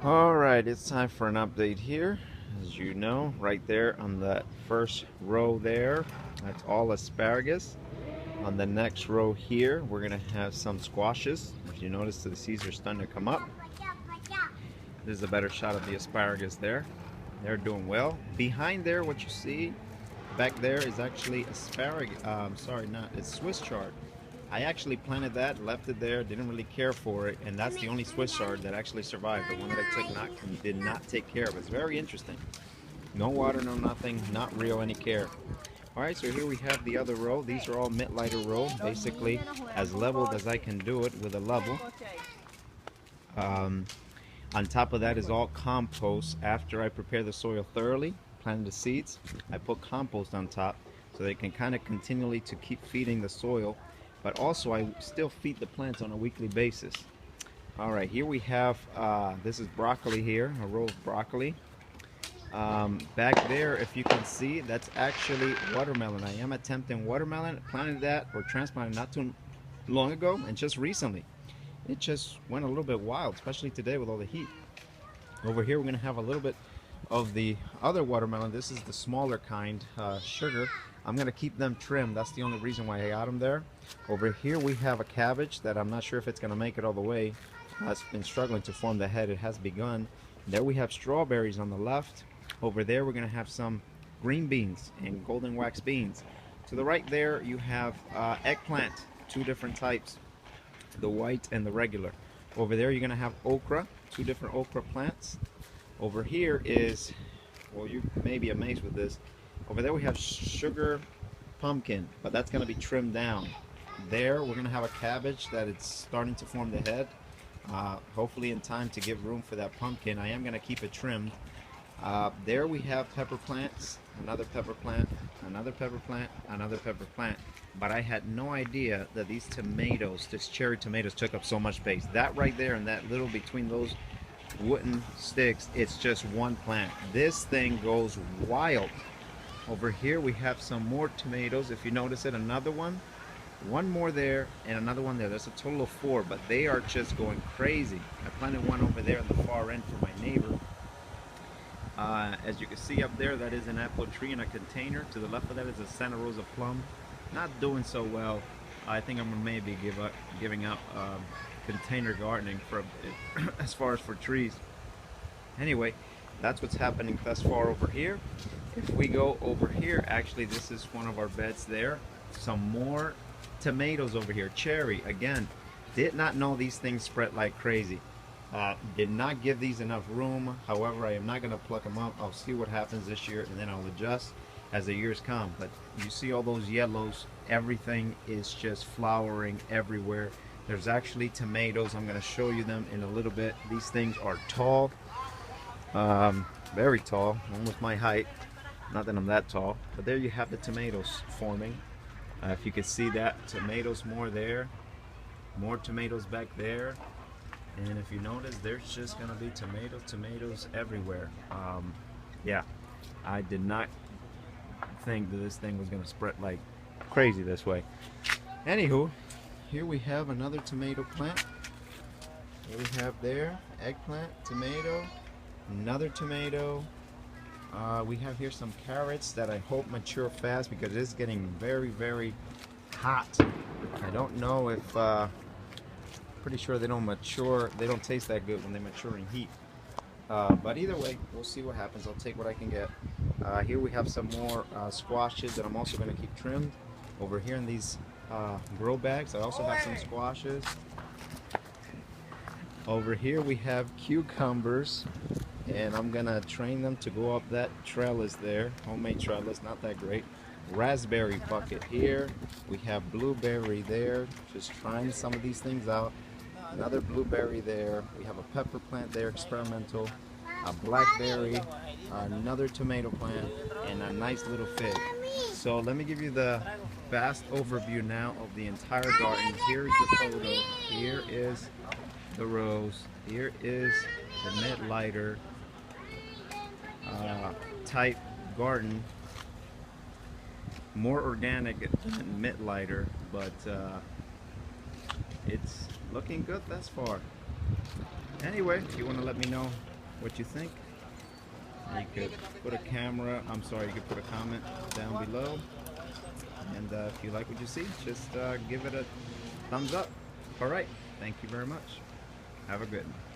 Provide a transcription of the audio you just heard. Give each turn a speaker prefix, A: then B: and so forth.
A: Alright, it's time for an update here. As you know, right there on that first row there, that's all asparagus. On the next row here, we're going to have some squashes. If you notice, the seeds are starting to come up. This is a better shot of the asparagus there. They're doing well. Behind there, what you see back there is actually asparagus. Sorry, not. It's Swiss chard. I actually planted that, left it there, didn't really care for it, and that's the only Swiss chard that actually survived. The one that I did not take care of. It's very interesting. No water, no nothing, not real any care. All right, so here we have the other row. These are all Mittleider row, basically as leveled as I can do it with a level. On top of that is all compost. After I prepare the soil thoroughly, plant the seeds, I put compost on top so they can kind of continually to keep feeding the soil, but also I still feed the plants on a weekly basis. All right, here we have, this is broccoli here, a row of broccoli. Back there, if you can see, that's actually watermelon. I am attempting watermelon. Planted that or transplanted not too long ago, and just recently it just went a little bit wild, especially today with all the heat. Over here we're going to have a little bit of the other watermelon. This is the smaller kind, sugar. I'm going to keep them trimmed. That's the only reason why I got them there. Over here we have a cabbage that I'm not sure if it's going to make it all the way. It's been struggling to form the head. It has begun. There we have strawberries on the left. Over there we're going to have some green beans and golden wax beans. To the right there you have eggplant, two different types, the white and the regular. Over there you're going to have okra, two different okra plants. Over here is, well, you may be amazed with this. Over there we have sugar pumpkin, but that's going to be trimmed down. There we're going to have a cabbage that it's starting to form the head. Hopefully in time to give room for that pumpkin. I am going to keep it trimmed. There we have pepper plants, another pepper plant, another pepper plant, another pepper plant. But I had no idea that these tomatoes, this cherry tomatoes, took up so much space. That right there and that little between those wooden sticks, it's just one plant. This thing goes wild. Over here we have some more tomatoes. If you notice it, another one more there, and another one there. There's a total of 4, but they are just going crazy. I planted one over there in the far end for my neighbor. As you can see up there, that is an apple tree in a container. To the left of that is a Santa Rosa plum. Not doing so well. I think I'm gonna maybe giving up container gardening for as far as for trees. Anyway, that's what's happening thus far over here. If we go over here, actually this is one of our beds there. Some more tomatoes over here. Cherry, again, did not know these things spread like crazy. Did not give these enough room. However, I am not going to pluck them up. I'll see what happens this year and then I'll adjust as the years come. But you see all those yellows, everything is just flowering everywhere. There's actually tomatoes. I'm going to show you them in a little bit. These things are tall, very tall, almost my height. Not that I'm that tall, but there you have the tomatoes forming. If you can see that, tomatoes more there, more tomatoes back there. And if you notice, there's just gonna be tomatoes everywhere. Yeah, I did not think that this thing was gonna spread like crazy this way. Anywho, here we have another tomato plant. Here we have there, eggplant, tomato, another tomato. We have here some carrots that I hope mature fast because it is getting very, very hot. I don't know if pretty sure they don't mature, they don't taste that good when they mature in heat, but either way we'll see what happens. I'll take what I can get. Here we have some more squashes that I'm also going to keep trimmed. Over here in these grow bags I also have some squashes. Over here we have cucumbers, and I'm gonna train them to go up that trellis there, homemade trellis, not that great. Raspberry bucket here, we have blueberry there, just trying some of these things out. Another blueberry there, we have a pepper plant there, experimental, a blackberry, another tomato plant, and a nice little fig. So let me give you the vast overview now of the entire garden. Here's the photo, here is the rose, here is the Mittleider type garden. More organic than Mittleider, but it's looking good thus far. Anyway, if you want to let me know what you think, you could put a you could put a comment down below. And if you like what you see, just give it a thumbs up. All right. Thank you very much. Have a good one.